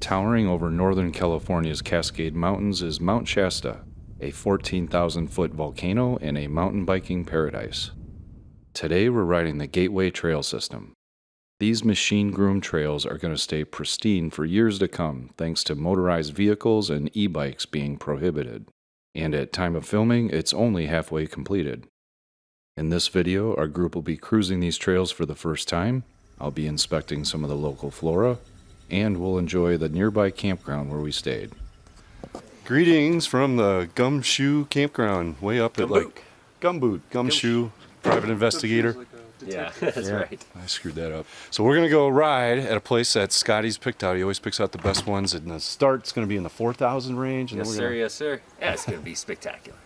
Towering over northern California's Cascade Mountains is Mount Shasta, a 14,000-foot volcano and a mountain biking paradise. Today we're riding the Gateway Trail system. These machine-groomed trails are going to stay pristine for years to come thanks to motorized vehicles and e-bikes being prohibited. And at time of filming, it's only halfway completed. In this video, our group will be cruising these trails for the first time. I'll be inspecting some of the local flora, and we'll enjoy the nearby campground where we stayed. Greetings from the Gumshoe campground, way up at like Gumboot, Gumshoe, private investigator. Yeah, that's right. I screwed that up. So we're gonna go ride at a place that Scotty's picked out. He always picks out the best ones, and the start's gonna be in the 4,000 range. And yes, sir. Yes, sir. Yeah, it's gonna be spectacular.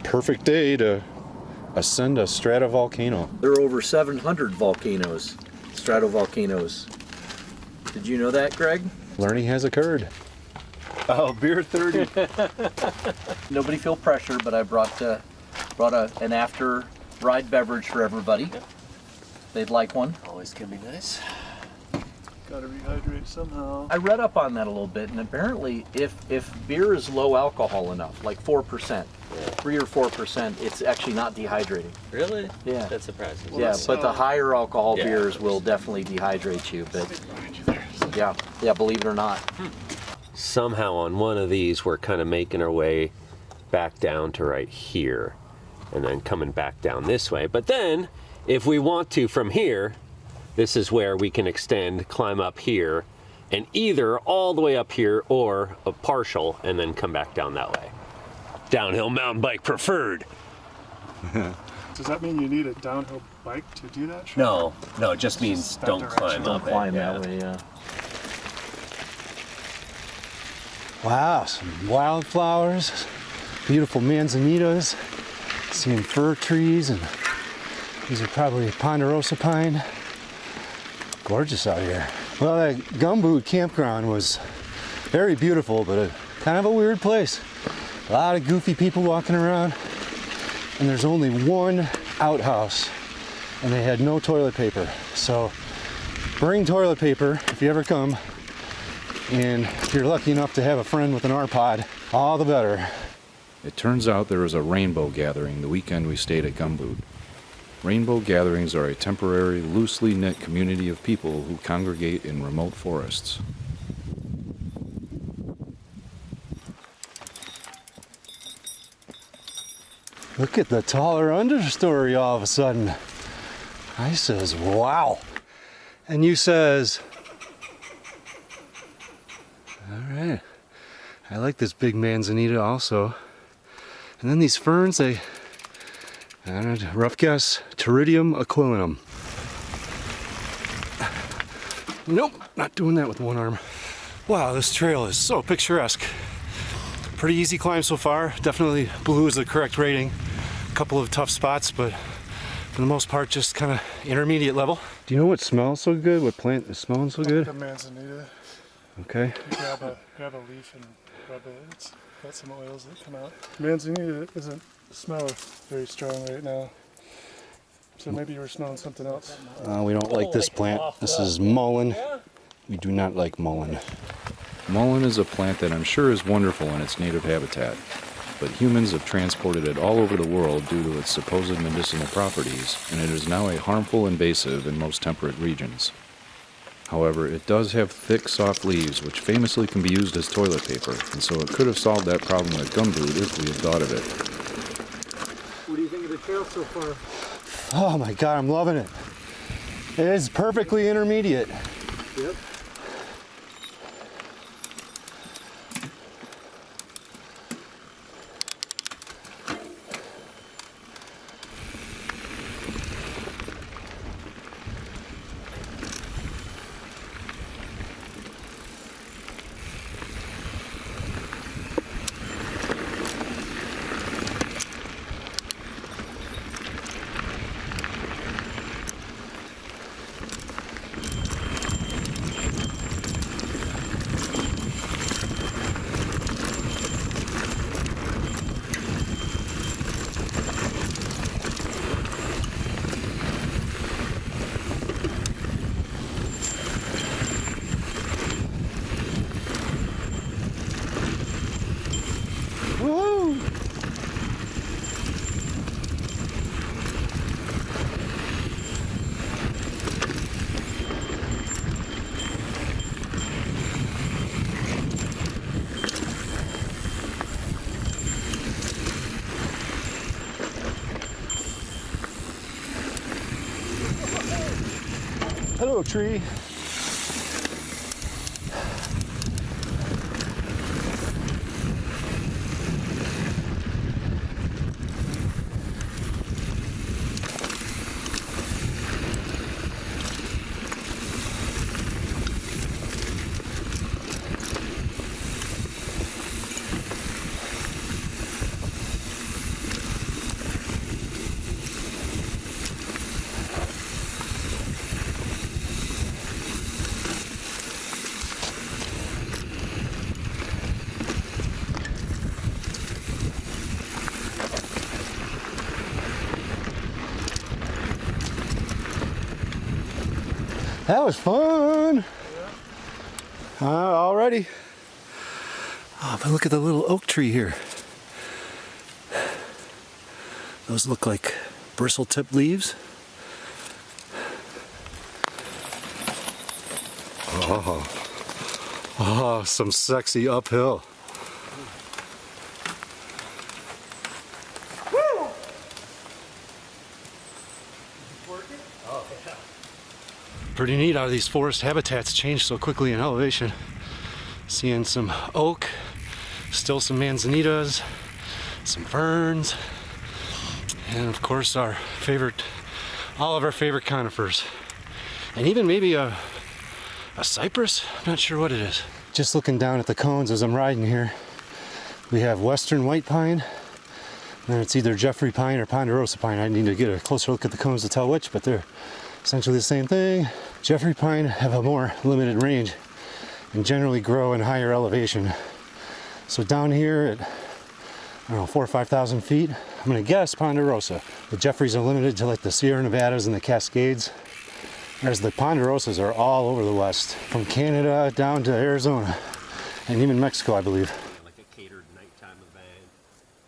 Perfect day to ascend a stratovolcano. There are over 700 volcanoes, stratovolcanoes. Did you know that, Greg? Learning has occurred. Oh, beer 30. Nobody feel pressure, but I brought an after ride beverage for everybody. Yep. They'd like one. Always can be nice. Gotta rehydrate somehow. I read up on that a little bit, and apparently if beer is low alcohol enough, like 4%, 3 or 4%, it's actually not dehydrating. Really? Yeah. That's surprising. Well, yeah, but the higher alcohol beers will definitely dehydrate you. But yeah, believe it or not. Somehow on one of these, we're kind of making our way back down to right here, and then coming back down this way. But then, if we want to from here, this is where we can extend, climb up here, and either all the way up here or a partial, and then come back down that way. Downhill mountain bike preferred. Does that mean you need a downhill bike to do that? No, it just means that don't direction. climb Don't up climb it. that way, yeah. Wow, some wildflowers, beautiful manzanitas, seeing fir trees, and these are probably ponderosa pine. Gorgeous out here. Well, that Gumboot campground was very beautiful, but kind of a weird place. A lot of goofy people walking around, and there's only one outhouse, and they had no toilet paper. So bring toilet paper if you ever come. And if you're lucky enough to have a friend with an R-Pod, all the better. It turns out there was a rainbow gathering the weekend we stayed at Gumboot. Rainbow gatherings are a temporary, loosely knit community of people who congregate in remote forests. Look at the taller understory all of a sudden. I says, wow. And you says, all right. I like this big manzanita also. And then these ferns, I don't know, rough guess, Pteridium, aquilinum. Nope, not doing that with one arm. Wow, this trail is so picturesque. Pretty easy climb so far. Definitely blue is the correct rating. A couple of tough spots, but for the most part, just kind of intermediate level. Do you know what smells so good? What plant is smelling so good? The manzanita. Okay. You grab a leaf and rub it. It's got some oils that come out. Manzanita doesn't smell very strong right now. So maybe you were smelling something else. We don't like this plant. This is mullein. We do not like mullein. Mullein is a plant that I'm sure is wonderful in its native habitat, but humans have transported it all over the world due to its supposed medicinal properties, and it is now a harmful invasive in most temperate regions. However, it does have thick, soft leaves, which famously can be used as toilet paper, and so it could have solved that problem at Gumboot if we had thought of it. What do you think of the trail so far? Oh my God, I'm loving it. It is perfectly intermediate. Yep. Hello, tree. That was fun. Already. Oh, but look at the little oak tree here. Those look like bristle-tipped leaves. Oh, some sexy uphill. Pretty neat how these forest habitats change so quickly in elevation. Seeing some oak, still some manzanitas, some ferns, and of course all of our favorite conifers. And even maybe a cypress? I'm not sure what it is. Just looking down at the cones as I'm riding here, we have western white pine, and it's either Jeffrey pine or ponderosa pine. I need to get a closer look at the cones to tell which, but they're essentially the same thing. Jeffrey pine have a more limited range and generally grow in higher elevation. So down here at, I don't know, 4,000 or 5,000 feet, I'm gonna guess ponderosa. The Jeffreys are limited to like the Sierra Nevadas and the Cascades, whereas the ponderosas are all over the West, from Canada down to Arizona, and even Mexico, I believe. Like a catered nighttime event.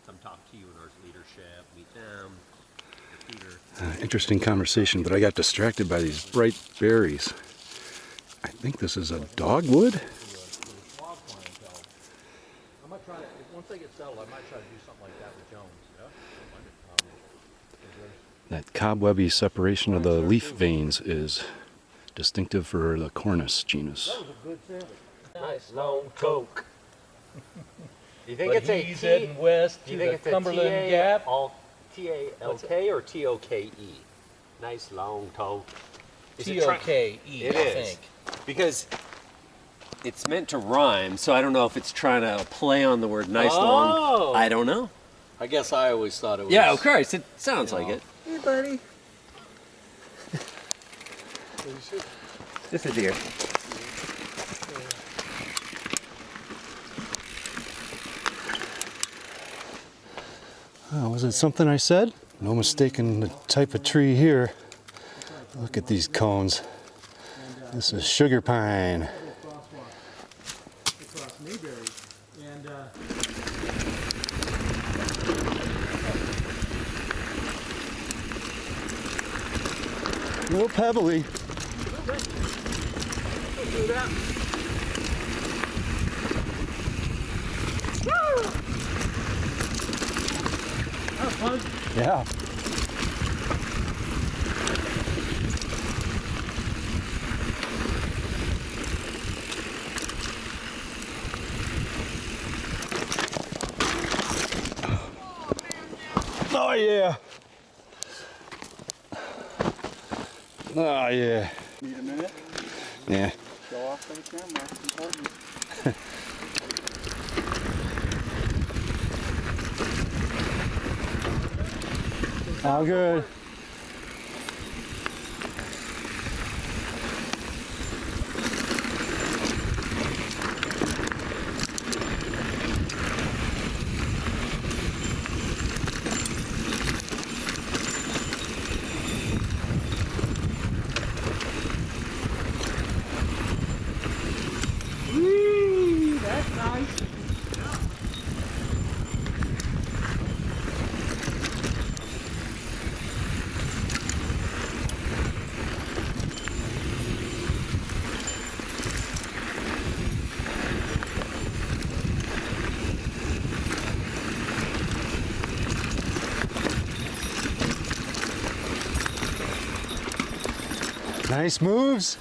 Come talk to you in our leadership, meet them. Interesting conversation, but I got distracted by these bright berries. I think this is a dogwood. Once they get settled, I might try to do something like that with Jones. That cobwebby separation of the leaf veins is distinctive for the Cornus genus. That was a good sandwich. Nice long toke. Do you think But it's a he's T? heading west Do to you think the it's a Cumberland Gap. T-A-L-K or T-O-K-E? Nice long toke. Is it T-O-K-E, It I is. think. Because it's meant to rhyme, so I don't know if it's trying to play on the word nice long. I don't know. I guess I always thought it was. Yeah, of course. It sounds like it. Hey, buddy. Just a deer. Oh, was it something I said? No mistaking the type of tree here. Look at these cones. This is sugar pine. A little pebbly. Yeah. Oh yeah. Oh yeah. Need a minute? Yeah. Show off for the camera. It's important. All good. That's nice. Nice moves.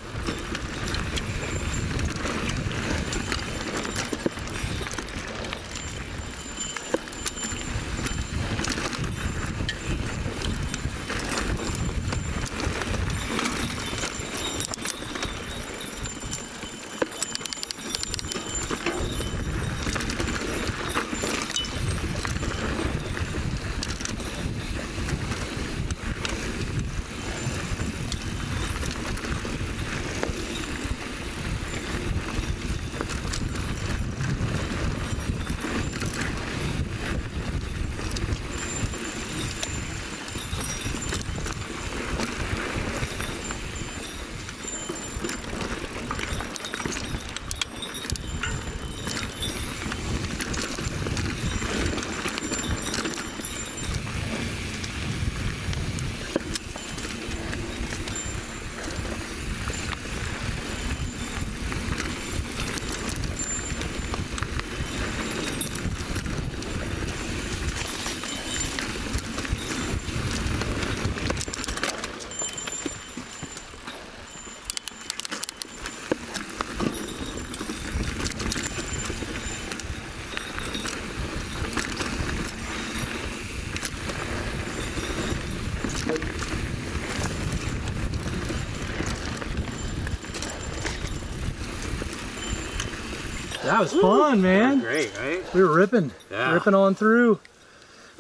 That was fun, man. Great, right? We were ripping on through.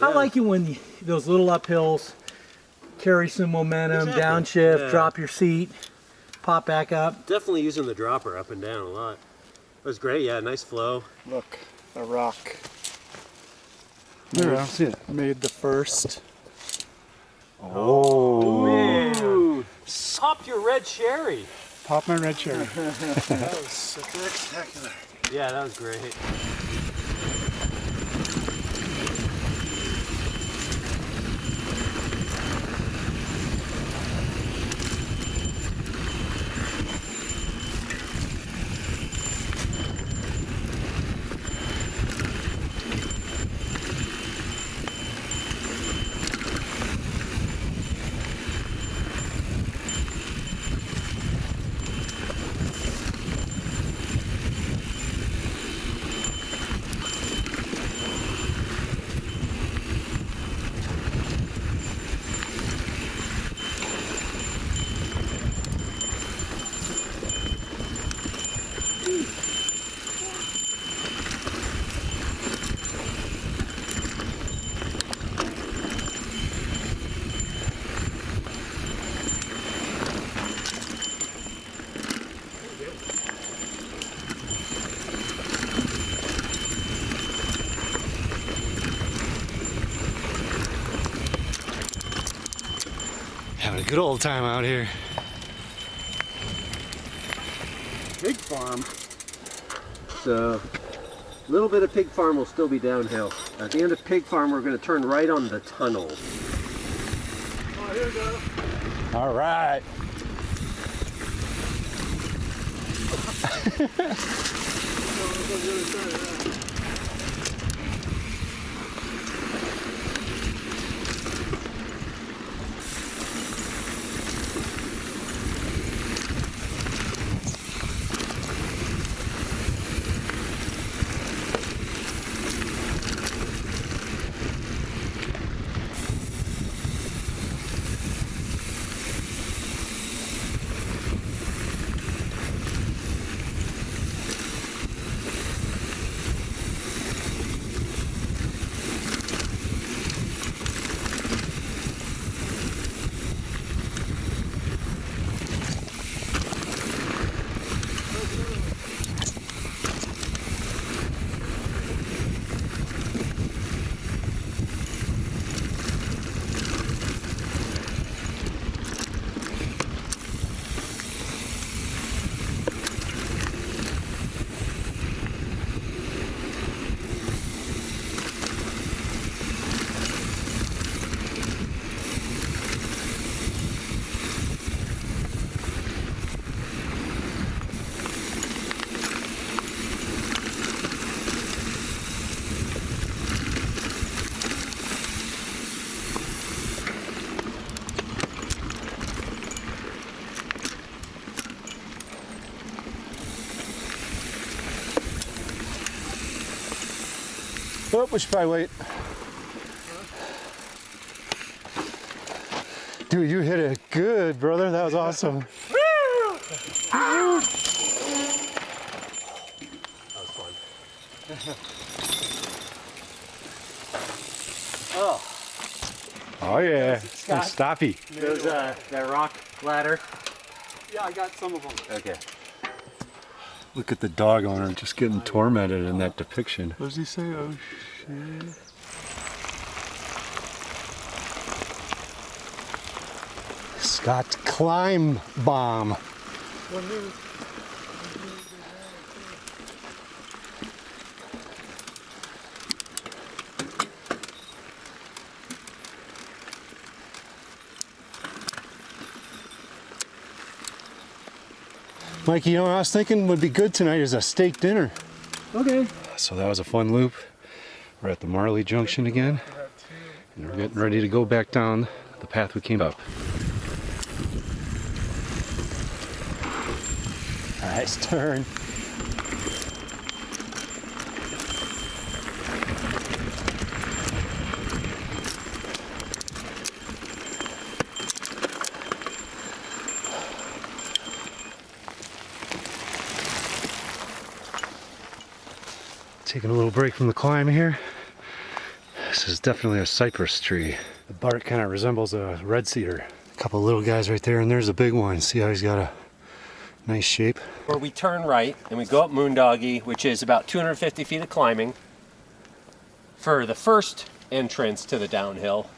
I Yeah. like it when those little uphills carry some momentum, Exactly. downshift, Yeah. drop your seat, pop back up. Definitely using the dropper up and down a lot. It was great, yeah, nice flow. Look, a rock. There, I don't see it. Made the first. Oh. Ooh, popped your red sherry. Pop my red cherry. That was spectacular. Yeah, that was great. Having a good old time out here. Pig farm. So, a little bit of pig farm will still be downhill. At the end of pig farm, we're going to turn right on the tunnel. Oh, here we go. All right. Oh, we should probably wait. Dude, you hit it good, brother. That was awesome. That was fun. Oh yeah, Scott. Stoppy. Those that rock ladder. Yeah, I got some of them. Okay. Look at the dog owner just getting tormented in that depiction. What does he say? Oh shit. Scott's climb bomb. Mikey, you know what I was thinking would be good tonight is a steak dinner. Okay. So that was a fun loop. We're at the Marley Junction again, and we're getting ready to go back down the path we came up. Nice turn. Taking a little break from the climb here. This is definitely a cypress tree. The bark kind of resembles a red cedar. A couple little guys right there, and there's a big one. See how he's got a nice shape? Where we turn right and we go up Moondoggie, which is about 250 feet of climbing for the first entrance to the downhill,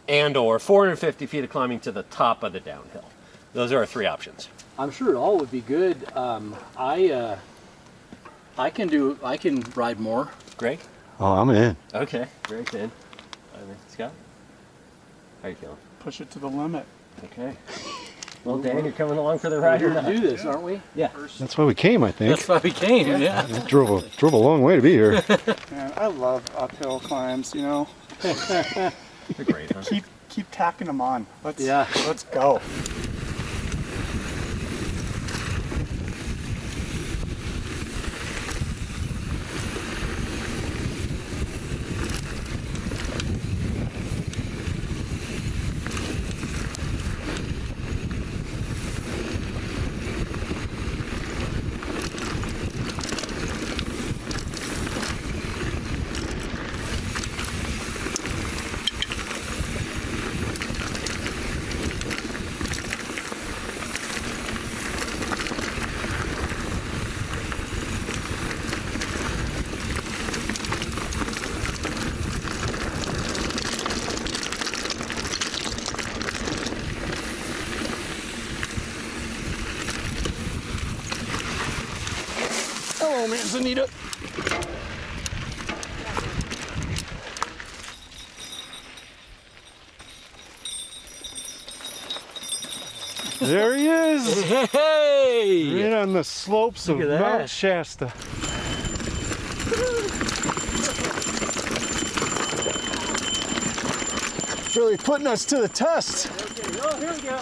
and or 450 feet of climbing to the top of the downhill. Those are our three options. I'm sure it all would be good. I can ride more. Greg? Oh, I'm in. Okay. Greg's in. Scott? How you feeling? Push it to the limit. Okay. Well, Dan, you're coming along for the ride or We're not? gonna do this, aren't we? Yeah. That's why we came, I think. That's why we came. Yeah. Drove a long way to be here. Man, I love uphill climbs, you know. They're great, huh? Keep tacking them on. Yeah. Let's go. Hello, manzanita. There he is, Hey! right on the slopes of Look at that. Mount Shasta. Really putting us to the test. Okay, oh, here we go.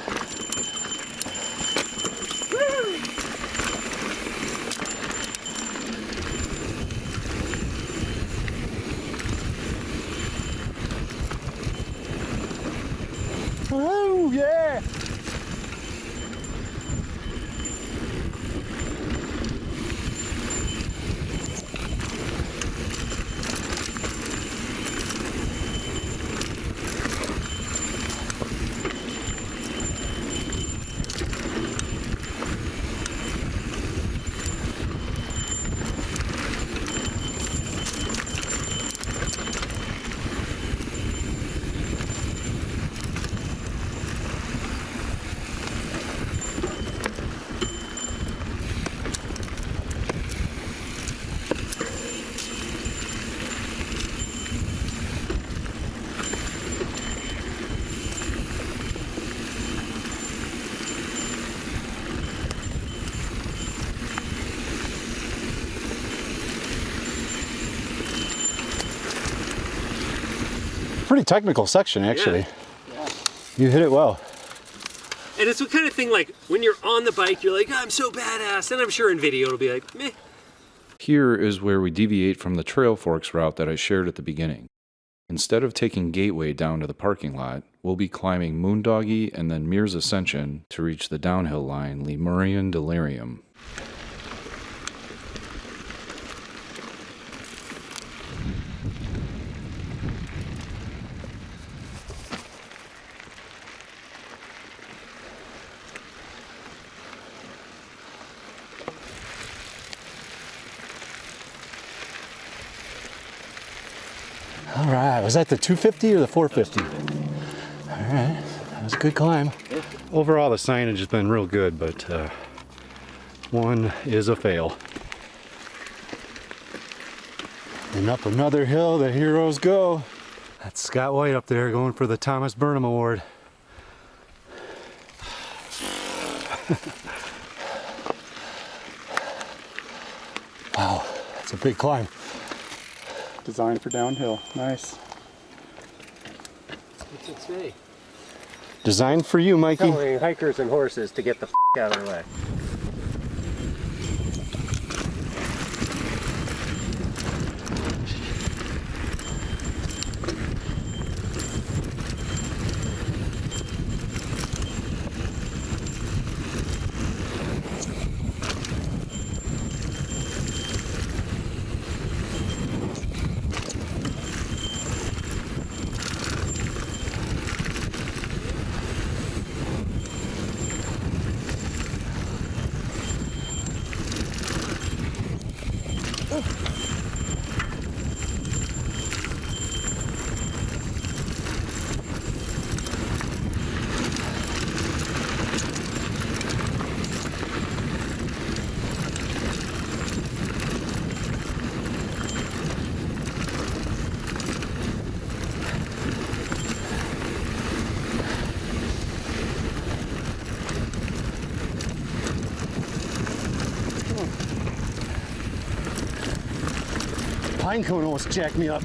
Oh, yeah. Pretty technical section, actually. Yeah. You hit it well. And it's the kind of thing like when you're on the bike, you're like, oh, I'm so badass. And I'm sure in video it'll be like, meh. Here is where we deviate from the Trailforks route that I shared at the beginning. Instead of taking Gateway down to the parking lot, we'll be climbing Moondoggie and then Mears Ascension to reach the downhill line Lemurian Delirium. All right, was that the 250 or the 450? All right, that was a good climb. Overall, the signage has been real good, but one is a fail. And up another hill, the heroes go. That's Scott White up there going for the Thomas Burnham Award. Wow, that's a big climb. Designed for downhill. Nice. What's it say? Designed for you, Mikey. Telling hikers and horses to get the out of the way. Pine cone almost jacked me up.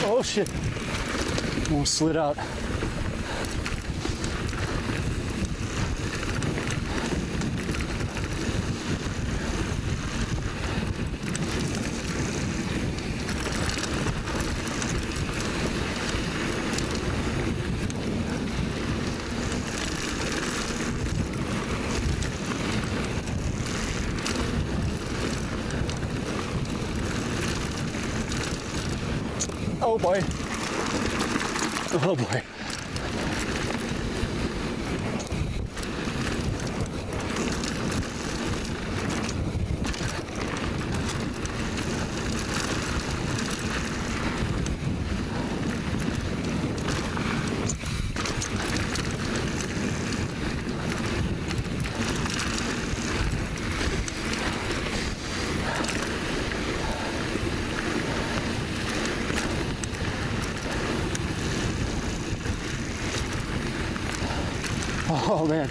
Oh shit, almost slid out. Oh boy. Oh boy. Oh man.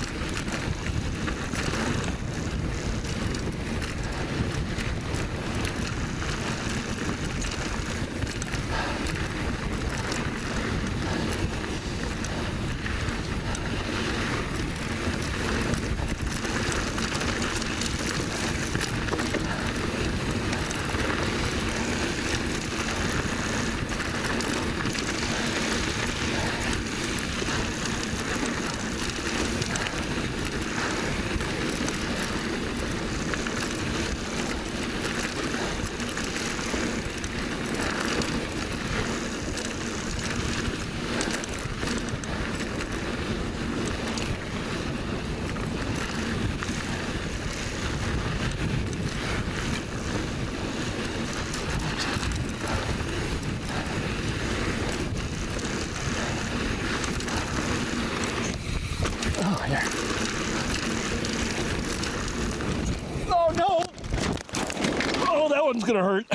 one's gonna hurt.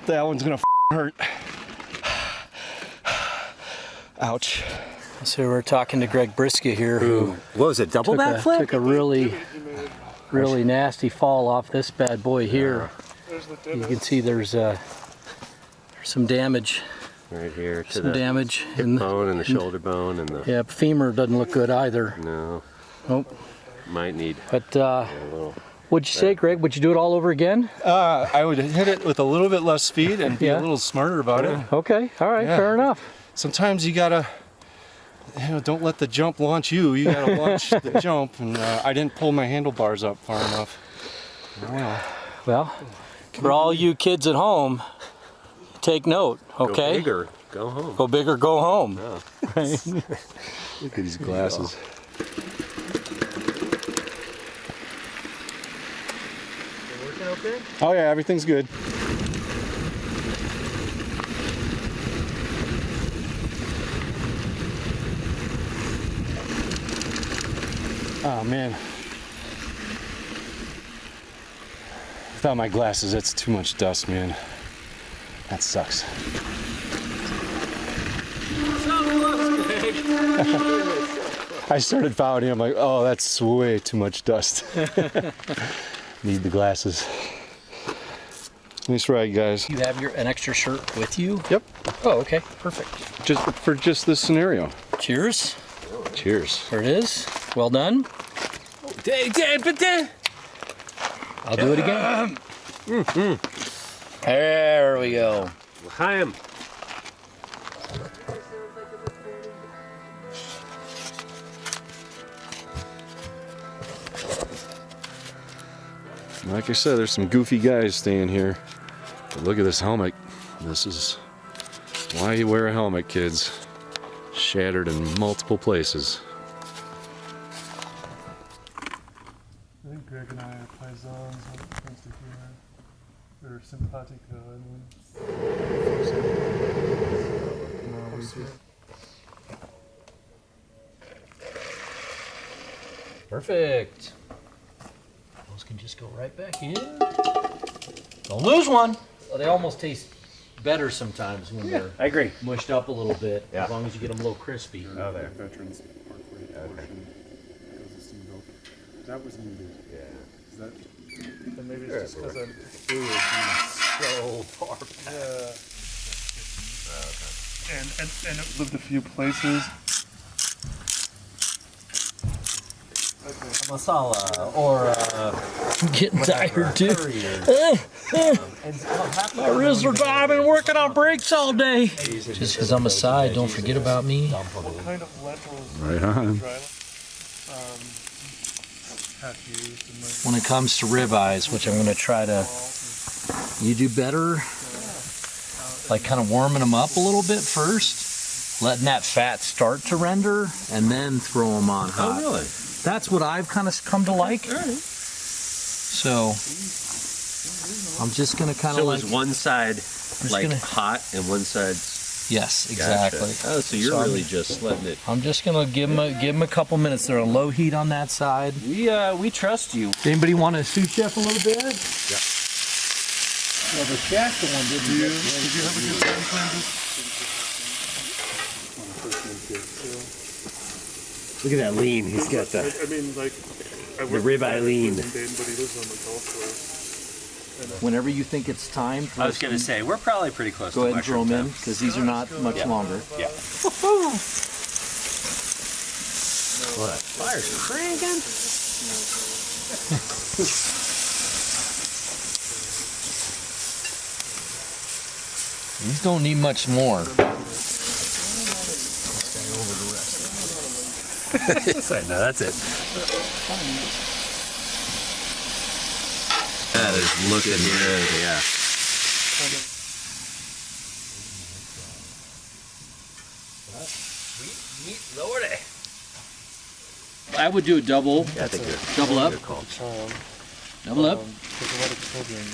That one's gonna hurt. Ouch. So we're talking to Greg Briska here, who What was it, double backflip? took a really nasty fall off this bad boy here. There's the You divot. can see there's some damage. Right here to Some the damage. hip bone and the shoulder bone and the... Yeah, femur doesn't look good either. No, Nope. might need But a little... what'd you say, Greg? Would you do it all over again? I would hit it with a little bit less speed and be Yeah. a little smarter about it. Okay, all right, Yeah. fair enough. Sometimes you gotta, don't let the jump launch you. You gotta launch the jump. And I didn't pull my handlebars up far enough. Well, Well, for all you kids at home, take note, okay? Go big or go home. Go big or go home. look at these glasses. Working okay? Oh yeah, everything's good. Oh man. Without my glasses, that's too much dust, man. That sucks. I started pouting. I'm like, oh, that's way too much dust. Need the glasses. Nice ride, guys. You have an extra shirt with you? Yep. Oh, okay, perfect. Just for this scenario. Cheers. Cheers. There it is. Well done. I'll do it again. There we go. Chaim. Like I said, there's some goofy guys staying here. But look at this helmet. This is why you wear a helmet, kids. Shattered in multiple places. I think Greg and I are paisans when it comes to humor. We're simpatico, Perfect. Those can just go right back in. Don't lose one. Well, they almost taste better sometimes when they're I agree. mushed up a little bit, Yeah. as long as you get them a little crispy. Oh, there. Veterans Parkway portion because of Steamboat. That was needed. Yeah. Is that And maybe it's just because I'm So far back. and it lived a few places. Masala or I'm getting tired too. My wrists are tired. I've been working on brakes all day. Just because I'm aside, don't forget about me. What kind of lentils Right on. dry, half used and like When it comes to ribeyes, which I'm going to try to, you do better, like kind of warming them up a little bit first, letting that fat start to render, and then throw them on hot. Oh, really? That's what I've kind of come to like. So I'm just going to kind of So like, is one side like gonna- hot and one side... yes, Gotcha. exactly. Oh, so you're So I'm- really just letting it... I'm just going to give them a couple minutes. They're on low heat on that side. We trust you. Anybody want to sous chef a little bit? Yeah. Well, the Shasta one didn't Did get you have a good time playing Look at that lean. He's got the... I mean, like, I The ribeye lean. But he lives on the golf course. Whenever you think it's time, I was going to say, we're probably pretty close go to ahead and throw mushroom them in time. because these are not much longer. Yeah. What? Fire's cranking? These don't need much more. No, that's it. That is looking good, yeah. Lordy. I would do a double. Yeah, I think you're Double up. good call. Double up. There's a lot of children.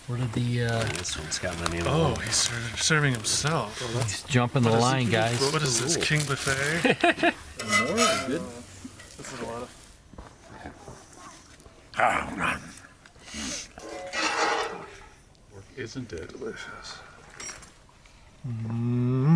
Where did the This one's got my name Oh, on it. he's serving himself. he's jumping the line, guys? What is this, King Buffet? More good. This is a lot of... Isn't it? Delicious. Mm.